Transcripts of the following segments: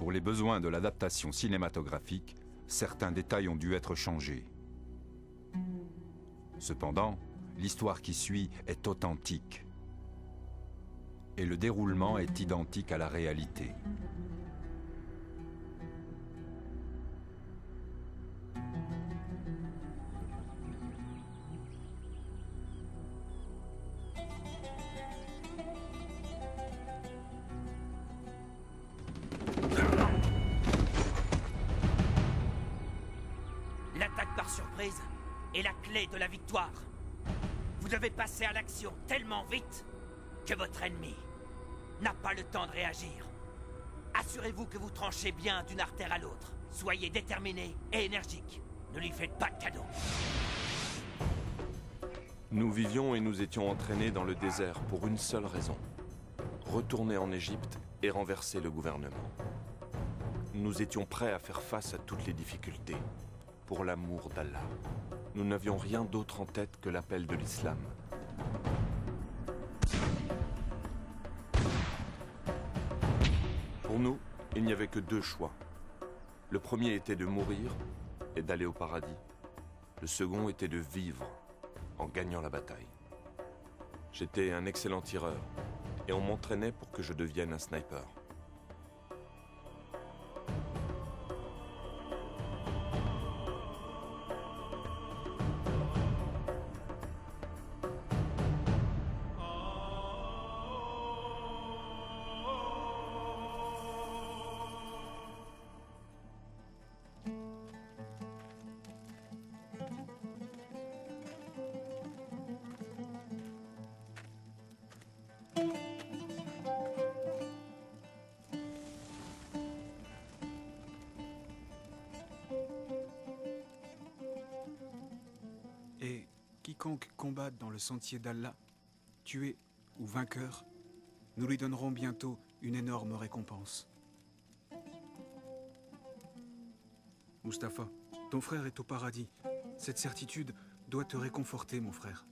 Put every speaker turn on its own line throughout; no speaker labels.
Pour les besoins de l'adaptation cinématographique, certains détails ont dû être changés. Cependant, l'histoire qui suit est authentique. Et le déroulement est identique à la réalité.
L'attaque par surprise est la clé de la victoire. Vous devez passer à l'action tellement vite que votre ennemi n'a pas le temps de réagir. Assurez-vous que vous tranchez bien d'une artère à l'autre. Soyez déterminé et énergique. Ne lui faites pas de cadeau.
Nous vivions et nous étions entraînés dans le désert pour une seule raison. Retourner en Égypte et renverser le gouvernement. Nous étions prêts à faire face à toutes les difficultés. Pour l'amour d'Allah. Nous n'avions rien d'autre en tête que l'appel de l'islam. Pour nous, il n'y avait que deux choix. Le premier était de mourir et d'aller au paradis. Le second était de vivre en gagnant la bataille. J'étais un excellent tireur et on m'entraînait pour que je devienne un sniper.
Et quiconque combatte dans le sentier d'Allah, tué ou vainqueur, nous lui donnerons bientôt une énorme récompense. Mustapha, ton frère est au paradis. Cette certitude doit te réconforter, mon frère.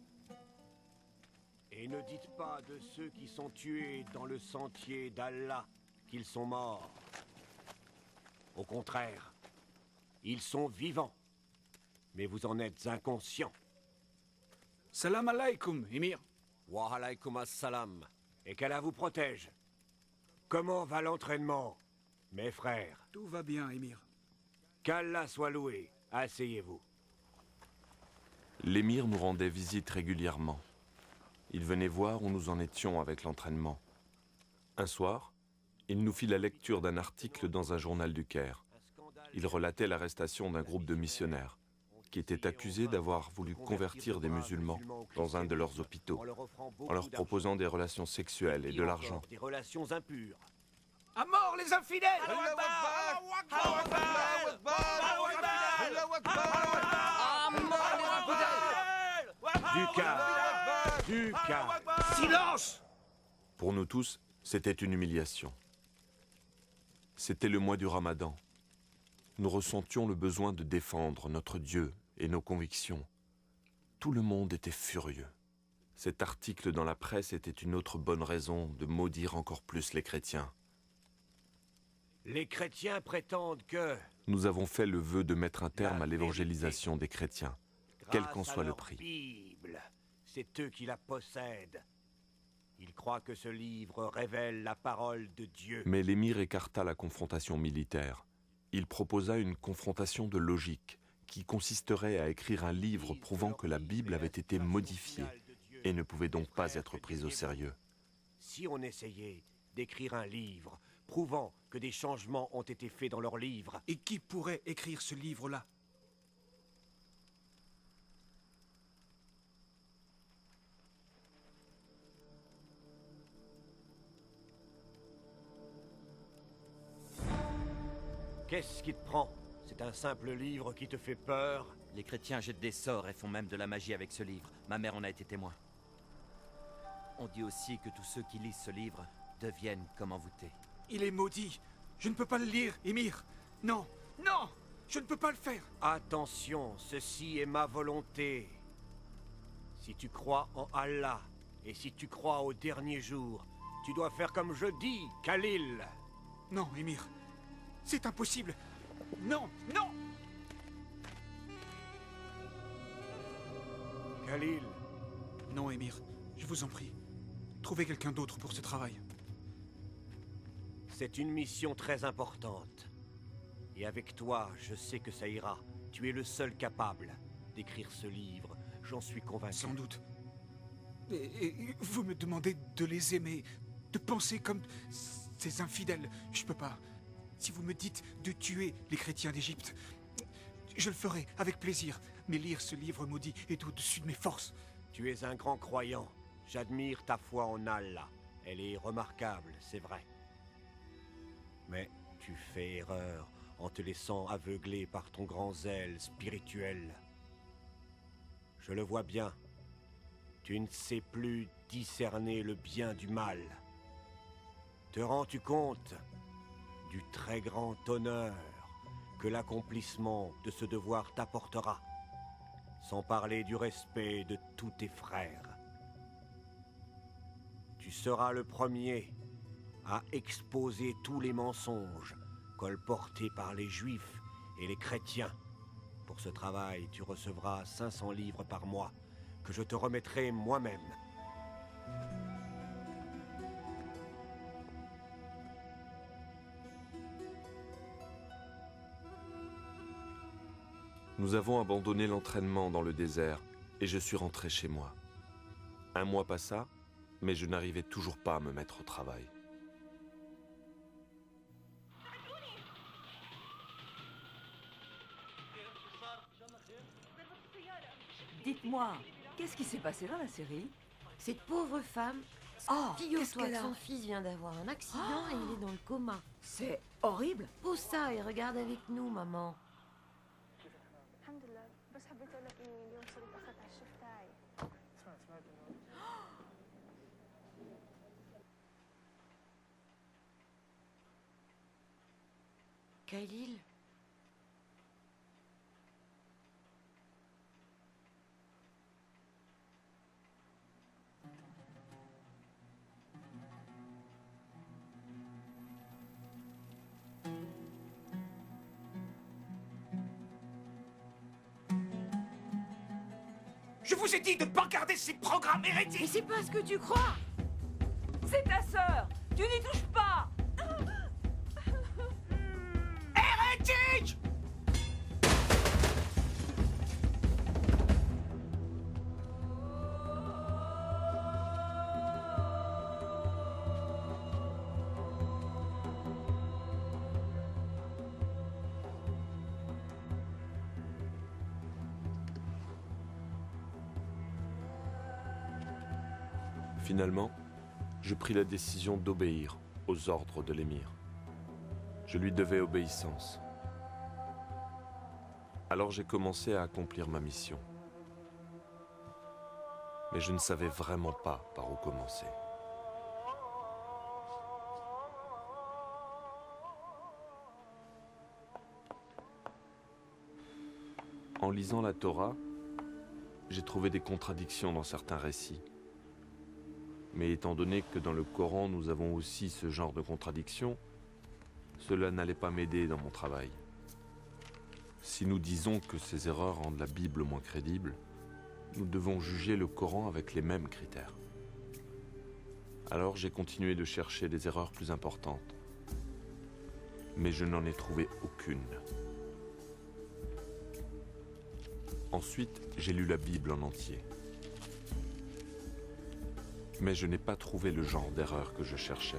Et ne dites pas de ceux qui sont tués dans le sentier d'Allah qu'ils sont morts. Au contraire, ils sont vivants. Mais vous en êtes inconscients.
Salam alaikum, Émir.
Wa alaykum as-salam. Et qu'Allah vous protège. Comment va l'entraînement, mes frères?
Tout va bien, Émir.
Qu'Allah soit loué. Asseyez-vous.
L'émir nous rendait visite régulièrement. Il venait voir où nous en étions avec l'entraînement. Un soir, il nous fit la lecture d'un article dans un journal du Caire. Il relatait l'arrestation d'un groupe de missionnaires qui étaient accusés d'avoir voulu convertir des musulmans dans un de leurs hôpitaux, en leur proposant des relations sexuelles et de l'argent.
Des relations impures.
À mort les infidèles!
Du calme. Du calme.
Silence!
Pour nous tous, c'était une humiliation. C'était le mois du Ramadan. Nous ressentions le besoin de défendre notre Dieu et nos convictions. Tout le monde était furieux. Cet article dans la presse était une autre bonne raison de maudire encore plus les chrétiens.
Les chrétiens prétendent que,
Nous avons fait le vœu de mettre un terme à l'évangélisation des chrétiens, quel qu'en
grâce à
soit le
leur
prix.
Bible, c'est eux qui la possèdent. Ils croient que ce livre révèle la parole de Dieu.
Mais l'émir écarta la confrontation militaire. Il proposa une confrontation de logique, qui consisterait à écrire un livre prouvant que la Bible avait été modifiée et ne pouvait donc pas être prise au sérieux.
Si on essayait d'écrire un livre prouvant que des changements ont été faits dans leur livre,
Et qui pourrait écrire ce livre-là?
qu'est-ce qui te prend? C'est un simple livre qui te fait peur?
Les chrétiens jettent des sorts et font même de la magie avec ce livre. Ma mère en a été témoin. On dit aussi que tous ceux qui lisent ce livre deviennent comme envoûtés.
Il est maudit. Je ne peux pas le lire, Émir. Non, non, je ne peux pas le faire.
Attention, ceci est ma volonté. Si tu crois en Allah, et si tu crois au dernier jour, tu dois faire comme je dis, Khalil.
Non, Émir. C'est impossible. Non, non.
Khalil,
Non, Émir, je vous en prie. Trouvez quelqu'un d'autre pour ce travail.
c'est une mission très importante. Et avec toi, je sais que ça ira. Tu es le seul capable d'écrire ce livre, j'en suis convaincu.
Sans doute. Et vous me demandez de les aimer, de penser comme ces infidèles. Je peux pas. Si vous me dites de tuer les chrétiens d'Égypte, je le ferai avec plaisir. Mais lire ce livre maudit est au-dessus de mes forces.
Tu es un grand croyant. J'admire ta foi en Allah. Elle est remarquable, c'est vrai. Mais tu fais erreur en te laissant aveugler par ton grand zèle spirituel. Je le vois bien. Tu ne sais plus discerner le bien du mal. Te rends-tu compte du très grand honneur que l'accomplissement de ce devoir t'apportera, sans parler du respect de tous tes frères? Tu seras le premier à exposer tous les mensonges colportés par les Juifs et les chrétiens. Pour ce travail, tu recevras 500 livres par mois, que je te remettrai moi-même.
Nous avons abandonné l'entraînement dans le désert et je suis rentré chez moi. Un mois passa, mais je n'arrivais toujours pas à me mettre au travail.
Dites-moi, qu'est-ce qui s'est passé dans la série?
Cette pauvre femme,
Oh, qu'est-ce
figure-toi
qu'elle
que
a?
son fils vient d'avoir un accident et il est dans le coma.
C'est horrible.
Pose ça et regarde avec nous, maman.
الحمد لله بس حبيت اقول لك اني اليوم صرت اتاخرت على الشيفت تاعي سمعت
Khalil,
Je vous ai dit de ne pas regarder ces programmes
mais
hérétiques.
c'est pas ce que tu crois.
C'est ta sœur. Tu n'y touches pas.
Hérétiques!
Finalement, je pris la décision d'obéir aux ordres de l'émir. Je lui devais obéissance. Alors j'ai commencé à accomplir ma mission. Mais je ne savais vraiment pas par où commencer. En lisant la Torah, j'ai trouvé des contradictions dans certains récits. Mais étant donné que dans le Coran nous avons aussi ce genre de contradictions, cela n'allait pas m'aider dans mon travail. Si nous disons que ces erreurs rendent la Bible moins crédible, nous devons juger le Coran avec les mêmes critères. Alors j'ai continué de chercher des erreurs plus importantes. Mais je n'en ai trouvé aucune. Ensuite, j'ai lu la Bible en entier. Mais je n'ai pas trouvé le genre d'erreur que je cherchais.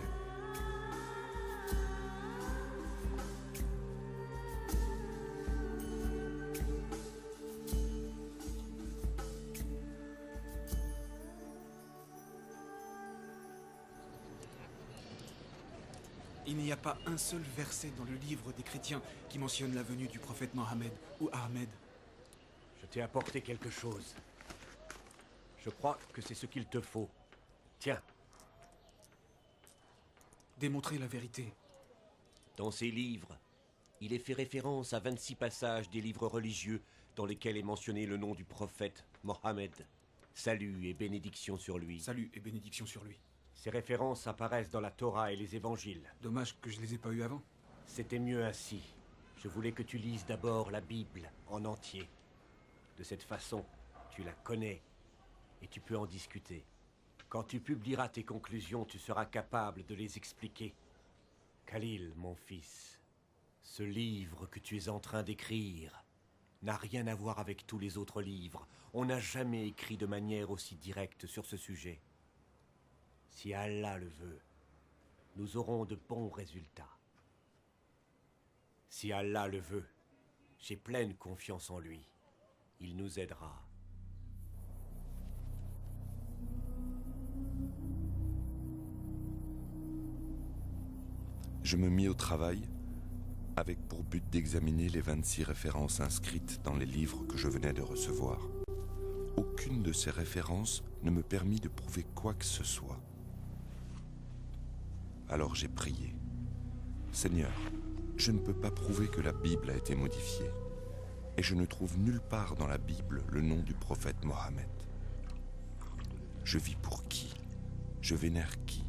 Il n'y a pas un seul verset dans le livre des chrétiens qui mentionne la venue du prophète Mohammed ou Ahmed.
Je t'ai apporté quelque chose. Je crois que c'est ce qu'il te faut. Tiens,
Démontrer la vérité.
dans ces livres, il est fait référence à 26 passages des livres religieux dans lesquels est mentionné le nom du prophète Mohammed. Salut et bénédiction sur lui.
Salut et bénédiction sur lui.
Ces références apparaissent dans la Torah et les évangiles.
Dommage que je les ai pas eus avant.
C'était mieux ainsi. Je voulais que tu lises d'abord la Bible en entier. De cette façon, tu la connais et tu peux en discuter. Quand tu publieras tes conclusions, tu seras capable de les expliquer. Khalil, mon fils, ce livre que tu es en train d'écrire n'a rien à voir avec tous les autres livres. On n'a jamais écrit de manière aussi directe sur ce sujet. Si Allah le veut, nous aurons de bons résultats. Si Allah le veut, j'ai pleine confiance en lui. Il nous aidera.
Je me mis au travail avec pour but d'examiner les 26 références inscrites dans les livres que je venais de recevoir. Aucune de ces références ne me permit de prouver quoi que ce soit. Alors j'ai prié. Seigneur, je ne peux pas prouver que la Bible a été modifiée. Et je ne trouve nulle part dans la Bible le nom du prophète Mohammed. Je vis pour qui? Je vénère qui?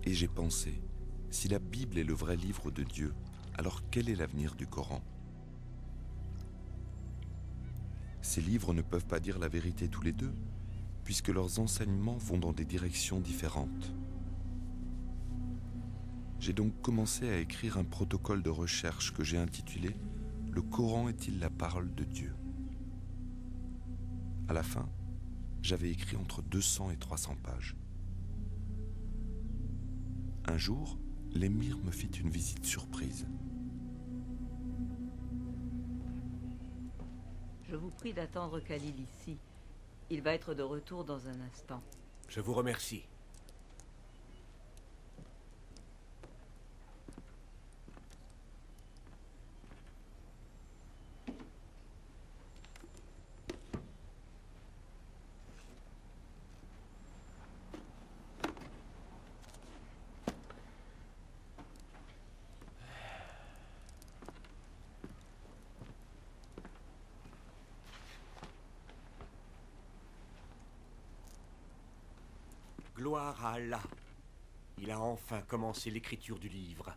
Et j'ai pensé, si la Bible est le vrai livre de Dieu, alors quel est l'avenir du Coran? Ces livres ne peuvent pas dire la vérité tous les deux, puisque leurs enseignements vont dans des directions différentes. J'ai donc commencé à écrire un protocole de recherche que j'ai intitulé « Le Coran est-il la parole de Dieu ?» À la fin, j'avais écrit entre 200 et 300 pages. Un jour, l'émir me fit une visite surprise.
Je vous prie d'attendre Khalil ici. Il va être de retour dans un instant.
Je vous remercie. Gloire à Allah. Il a enfin commencé l'écriture du livre.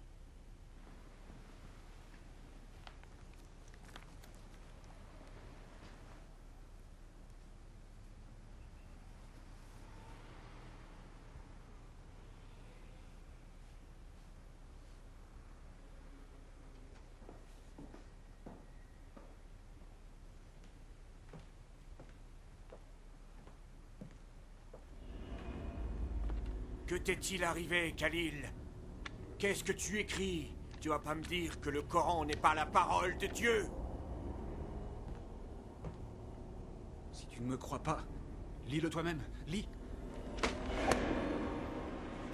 Que t'est-il arrivé, Khalil? Qu'est-ce que tu écris? Tu vas pas me dire que le Coran n'est pas la parole de Dieu?
Si tu ne me crois pas, lis-le toi-même, lis.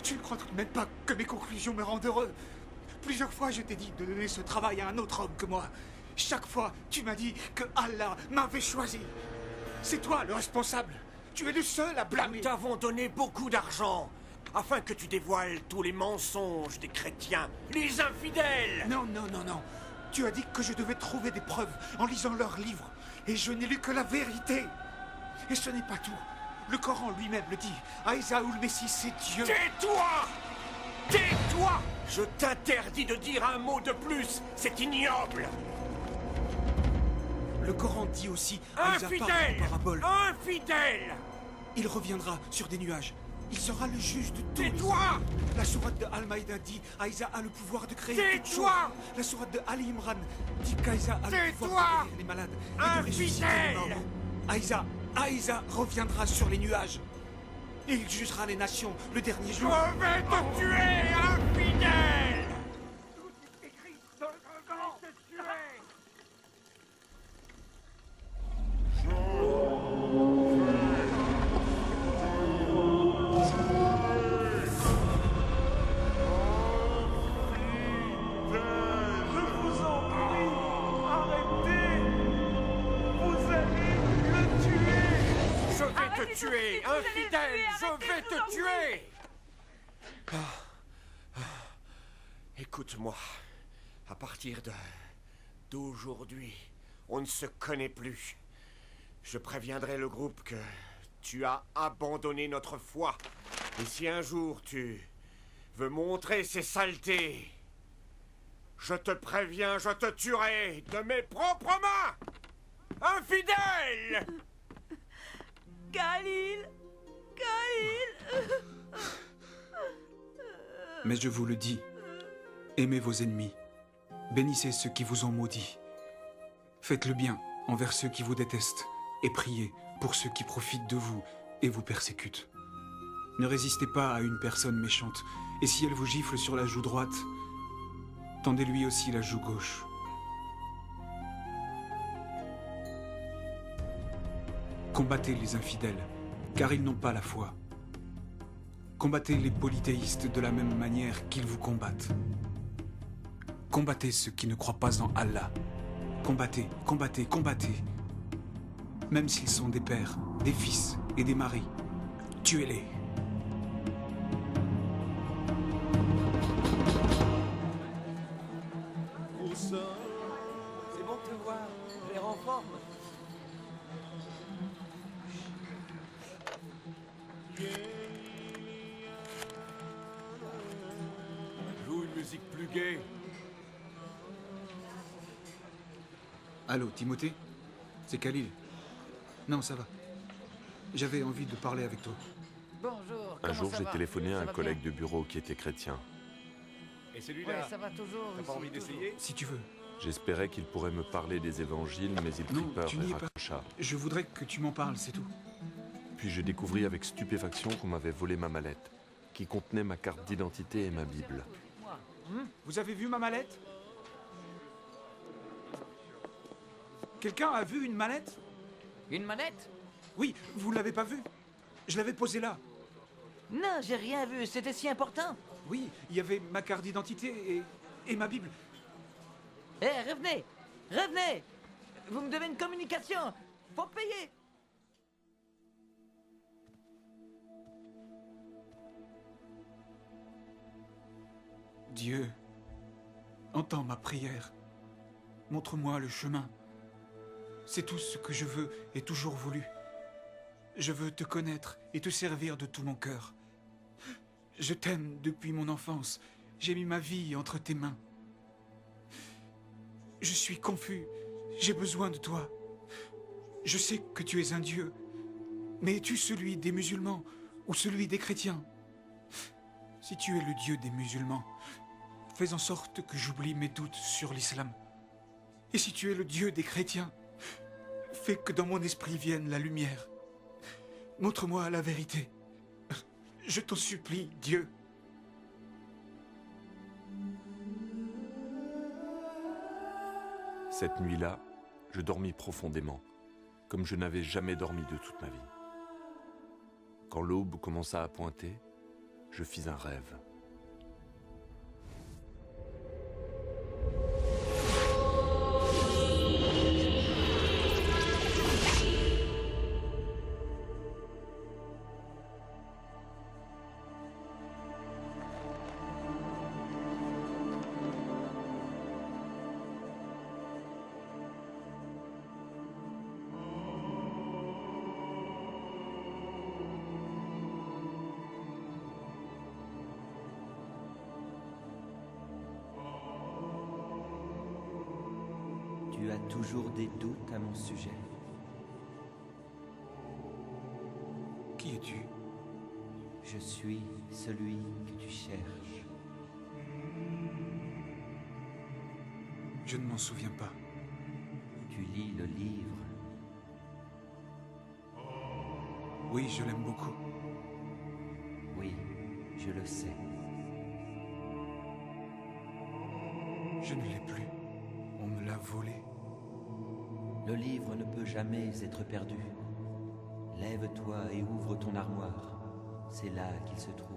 Tu ne crois tout de même pas que mes conclusions me rendent heureux? Plusieurs fois, je t'ai dit de donner ce travail à un autre homme que moi. Chaque fois, tu m'as dit que Allah m'avait choisi. C'est toi le responsable. Tu es le seul à blâmer.
Nous t'avons donné beaucoup d'argent afin que tu dévoiles tous les mensonges des chrétiens, les infidèles.
Non, non, non, non. Tu as dit que je devais trouver des preuves en lisant leurs livres. Et je n'ai lu que la vérité. Et ce n'est pas tout. Le Coran lui-même le dit. Aïssa ou le Messie, c'est Dieu.
Tais-toi! Tais-toi! Je t'interdis de dire un mot de plus. C'est ignoble.
Le Coran dit aussi Aïssa parle en parabole.
Infidèle!
Il reviendra sur des nuages. Il sera le juge de tous.
Tais-toi!
La sourate de Al-Maïda dit Aïssa a le pouvoir de créer toutes choses.
Tais-toi!
La sourate de Ali Imran dit qu'Aïssa a le pouvoir de guérir les malades et de ressusciter les morts. Aïssa reviendra sur les nuages. Et il jugera les nations le dernier jour.
Je vais te tuer, infidèle!
Tout est écrit dans le Coran. Je vais te tuer.
Tuer, infidèle, je vais te tuer! Écoute-moi. À partir d'aujourd'hui, on ne se connaît plus. Je préviendrai le groupe que tu as abandonné notre foi. Et si un jour tu veux montrer ces saletés, je te préviens, je te tuerai de mes propres mains! Infidèle!
Khalil! Khalil!
Mais je vous le dis, aimez vos ennemis, bénissez ceux qui vous ont maudits, faites le bien envers ceux qui vous détestent, et priez pour ceux qui profitent de vous et vous persécutent. Ne résistez pas à une personne méchante, et si elle vous gifle sur la joue droite, tendez-lui aussi la joue gauche. Combattez les infidèles, car ils n'ont pas la foi. Combattez les polythéistes de la même manière qu'ils vous combattent. Combattez ceux qui ne croient pas en Allah. Combattez, combattez, combattez. Même s'ils sont des pères, des fils et des maris, tuez-les.
C'est bon de te voir. Je les renforme.
Joue une musique plus gaie.
Allô, Timothée? C'est Khalil. Non, ça va. J'avais envie de parler avec toi.
Bonjour.
Un jour, j'ai téléphoné à un collègue de bureau qui était chrétien.
Et celui-là,
Ouais, ça va toujours.
t'as pas envie d'essayer?
Si tu veux.
J'espérais qu'il pourrait me parler des évangiles, mais il prit
Non,
peur
tu
et
n'y es pas.
raccrocha.
Je voudrais que tu m'en parles, c'est tout.
Puis je découvris avec stupéfaction qu'on m'avait volé ma mallette, qui contenait ma carte d'identité et ma Bible.
Vous avez vu ma mallette? Quelqu'un a vu une mallette?
Une manette?
Oui, vous l'avez pas vue? Je l'avais posée là.
Non, j'ai rien vu. C'était si important.
Oui, il y avait ma carte d'identité et ma Bible.
Eh, revenez! Revenez! Vous me devez une communication! Faut payer!
Dieu, entends ma prière. Montre-moi le chemin. C'est tout ce que je veux et toujours voulu. Je veux te connaître et te servir de tout mon cœur. Je t'aime depuis mon enfance. J'ai mis ma vie entre tes mains. Je suis confus. J'ai besoin de toi. Je sais que tu es un Dieu. Mais es-tu celui des musulmans ou celui des chrétiens? Si tu es le Dieu des musulmans, fais en sorte que j'oublie mes doutes sur l'islam. Et si tu es le Dieu des chrétiens, fais que dans mon esprit vienne la lumière. Montre-moi la vérité. Je t'en supplie, Dieu.
Cette nuit-là, je dormis profondément, comme je n'avais jamais dormi de toute ma vie. Quand l'aube commença à pointer, je fis un rêve.
Tu as toujours des doutes à mon sujet.
Qui es-tu?
Je suis celui que tu cherches.
Je ne m'en souviens pas.
Tu lis le livre.
Oui, je l'aime beaucoup.
Oui, je le sais.
Je ne l'ai plus. On me l'a volé.
Le livre ne peut jamais être perdu. Lève-toi et ouvre ton armoire. C'est là qu'il se trouve.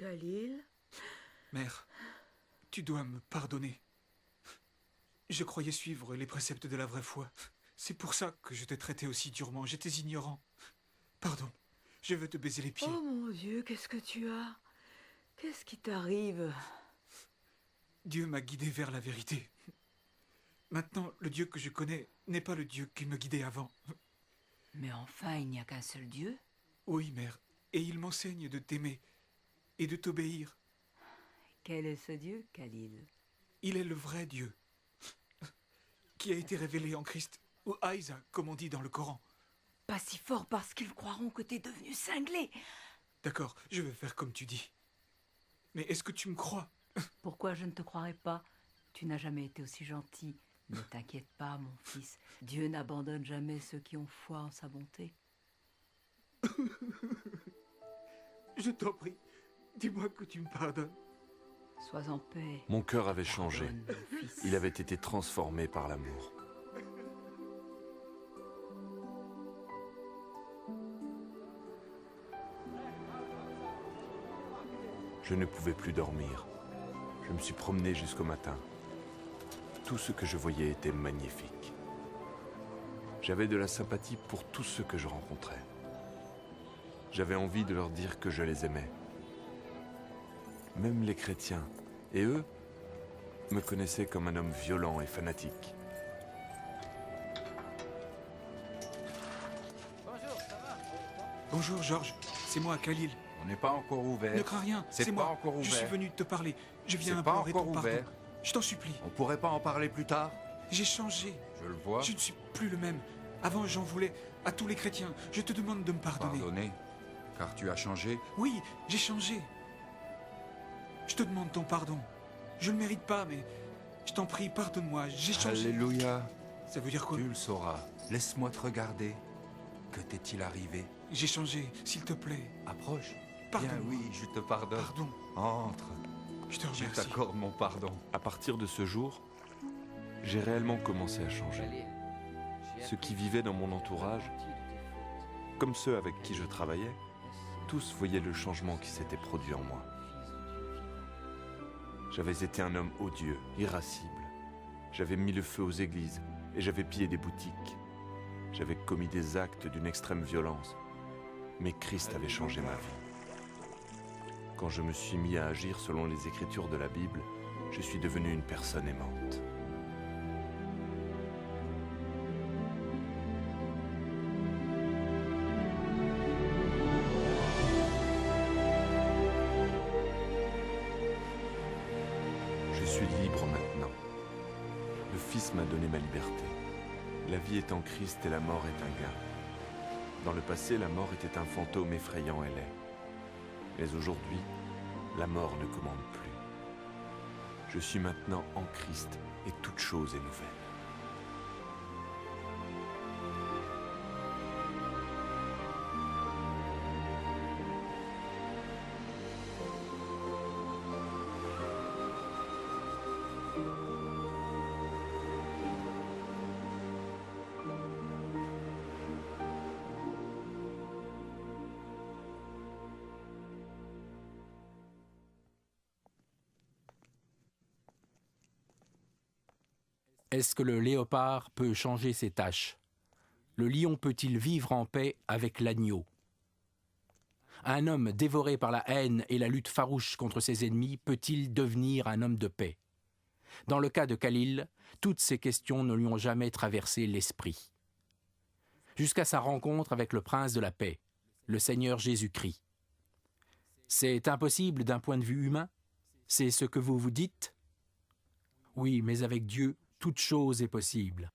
Khalil?
Mère, tu dois me pardonner. Je croyais suivre les préceptes de la vraie foi. C'est pour ça que je t'ai traité aussi durement. J'étais ignorant. Pardon, je veux te baiser les pieds.
Oh mon Dieu, qu'est-ce que tu as? Qu'est-ce qui t'arrive?
Dieu m'a guidé vers la vérité. Maintenant, le Dieu que je connais n'est pas le Dieu qui me guidait avant.
Mais enfin, il n'y a qu'un seul Dieu.
Oui, mère, et il m'enseigne de t'aimer et de t'obéir.
Quel est ce Dieu, Khalil?
Il est le vrai Dieu, qui a été révélé en Christ, ou Aïsa, comme on dit dans le Coran.
Pas si fort parce qu'ils croiront que t'es devenu cinglé.
D'accord, je vais faire comme tu dis. Mais est-ce que tu me crois?
Pourquoi je ne te croirais pas? Tu n'as jamais été aussi gentil. Ne t'inquiète pas, mon fils. Dieu n'abandonne jamais ceux qui ont foi en sa bonté.
Je t'en prie, dis-moi que tu me pardonnes.
Sois en paix.
Mon cœur avait changé.
Pardonne, mon fils.
Il avait été transformé par l'amour. Je ne pouvais plus dormir. Je me suis promené jusqu'au matin. Tout ce que je voyais était magnifique. J'avais de la sympathie pour tous ceux que je rencontrais. J'avais envie de leur dire que je les aimais. Même les chrétiens, et eux, me connaissaient comme un homme violent et fanatique.
Bonjour, Georges. C'est moi, Khalil.
On n'est pas encore ouvert.
Ne crains rien,
C'est
c'est
pas
moi.
encore
Je suis
ouvert.
venu te parler. Je viens
C'est pas
implorer
encore
ton pardon.
ouvert.
Je t'en supplie.
On pourrait pas en parler plus tard?
J'ai changé.
Je le vois.
Je ne suis plus le même. Avant, j'en voulais à tous les chrétiens. Je te demande de me pardonner.
Pardonner, car tu as changé.
Oui, j'ai changé. Je te demande ton pardon. Je ne le mérite pas, mais je t'en prie, pardonne-moi. J'ai changé.
Alléluia.
Ça veut dire quoi?
Tu le sauras. Laisse-moi te regarder. Que t'est-il arrivé?
J'ai changé, s'il te plaît.
Approche.
Pardon.
Bien oui, je te pardonne.
Pardon.
Entre.
Je te
Je
remercie.
t'accorde mon pardon.
À partir de ce jour, j'ai réellement commencé à changer. Ceux qui vivaient dans mon entourage, comme ceux avec qui je travaillais, tous voyaient le changement qui s'était produit en moi. J'avais été un homme odieux, irascible. J'avais mis le feu aux églises et j'avais pillé des boutiques. J'avais commis des actes d'une extrême violence. Mais Christ avait changé ma vie. Quand je me suis mis à agir selon les Écritures de la Bible, je suis devenu une personne aimante. Je suis libre maintenant. Le Fils m'a donné ma liberté. La vie est en Christ et la mort est un gain. Dans le passé, la mort était un fantôme effrayant et laid. Mais aujourd'hui, la mort ne commande plus. Je suis maintenant en Christ et toute chose est nouvelle.
Est-ce que le léopard peut changer ses taches? Le lion peut-il vivre en paix avec l'agneau? Un homme dévoré par la haine et la lutte farouche contre ses ennemis peut-il devenir un homme de paix? Dans le cas de Khalil, toutes ces questions ne lui ont jamais traversé l'esprit. Jusqu'à sa rencontre avec le prince de la paix, le Seigneur Jésus-Christ. C'est impossible d'un point de vue humain? C'est ce que vous vous dites? Oui, mais avec Dieu, toute chose est possible.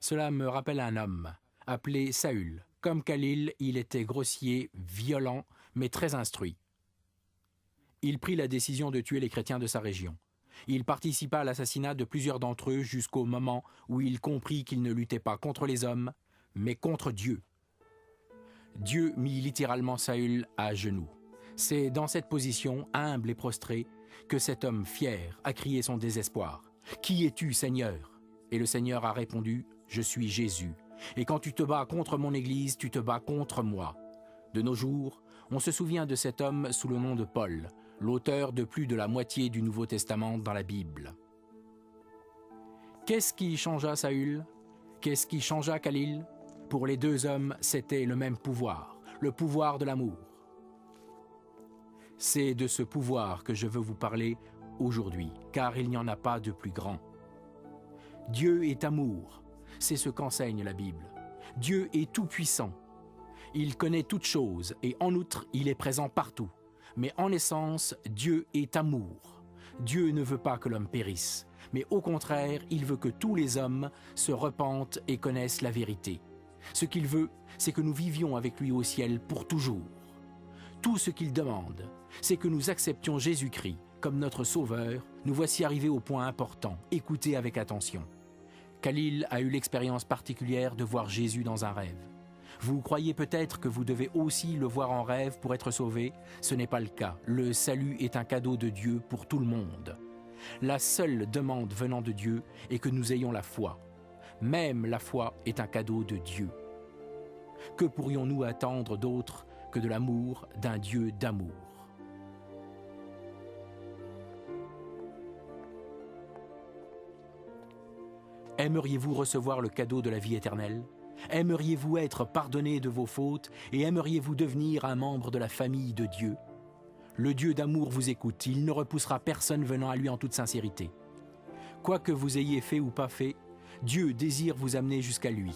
Cela me rappelle un homme, appelé Saül. Comme Khalil, il était grossier, violent, mais très instruit. Il prit la décision de tuer les chrétiens de sa région. Il participa à l'assassinat de plusieurs d'entre eux jusqu'au moment où il comprit qu'il ne luttait pas contre les hommes, mais contre Dieu. Dieu mit littéralement Saül à genoux. C'est dans cette position, humble et prostrée, que cet homme fier a crié son désespoir. « Qui es-tu, Seigneur ?» Et le Seigneur a répondu « Je suis Jésus. Et quand tu te bats contre mon Église, tu te bats contre moi. » De nos jours, On se souvient de cet homme sous le nom de Paul, l'auteur de plus de la moitié du Nouveau Testament dans la Bible. Qu'est-ce qui changea Saül? Qu'est-ce qui changea Khalil? Pour les deux hommes, c'était le même pouvoir, le pouvoir de l'amour. C'est de ce pouvoir que je veux vous parler aujourd'hui, car il n'y en a pas de plus grand. Dieu est amour, c'est ce qu'enseigne la Bible. Dieu est tout-puissant. Il connaît toutes choses et en outre, il est présent partout. Mais en essence, Dieu est amour. Dieu ne veut pas que l'homme périsse, mais au contraire, il veut que tous les hommes se repentent et connaissent la vérité. Ce qu'il veut, c'est que nous vivions avec lui au ciel pour toujours. Tout ce qu'il demande, c'est que nous acceptions Jésus-Christ comme notre Sauveur. Nous voici arrivés au point important. Écoutez avec attention. Khalil a eu l'expérience particulière de voir Jésus dans un rêve. Vous croyez peut-être que vous devez aussi le voir en rêve pour être sauvé? Ce n'est pas le cas. Le salut est un cadeau de Dieu pour tout le monde. La seule demande venant de Dieu est que nous ayons la foi. Même la foi est un cadeau de Dieu. Que pourrions-nous attendre d'autre que de l'amour d'un Dieu d'amour? Aimeriez-vous recevoir le cadeau de la vie éternelle? Aimeriez-vous être pardonné de vos fautes et aimeriez-vous devenir un membre de la famille de Dieu? Le Dieu d'amour vous écoute, il ne repoussera personne venant à lui en toute sincérité. Quoi que vous ayez fait ou pas fait, Dieu désire vous amener jusqu'à lui.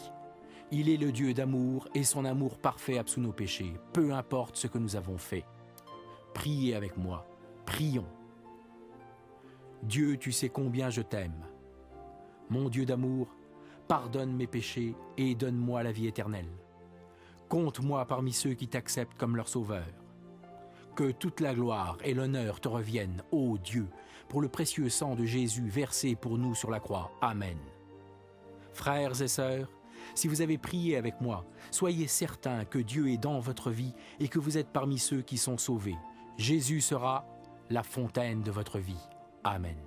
Il est le Dieu d'amour et son amour parfait absout nos péchés, peu importe ce que nous avons fait. Priez avec moi, prions. Dieu, tu sais combien je t'aime. Mon Dieu d'amour, pardonne mes péchés et donne-moi la vie éternelle. Compte-moi parmi ceux qui t'acceptent comme leur sauveur. Que toute la gloire et l'honneur te reviennent, ô Dieu, pour le précieux sang de Jésus versé pour nous sur la croix. Amen. Frères et sœurs, si vous avez prié avec moi, soyez certains que Dieu est dans votre vie et que vous êtes parmi ceux qui sont sauvés. Jésus sera la fontaine de votre vie. Amen.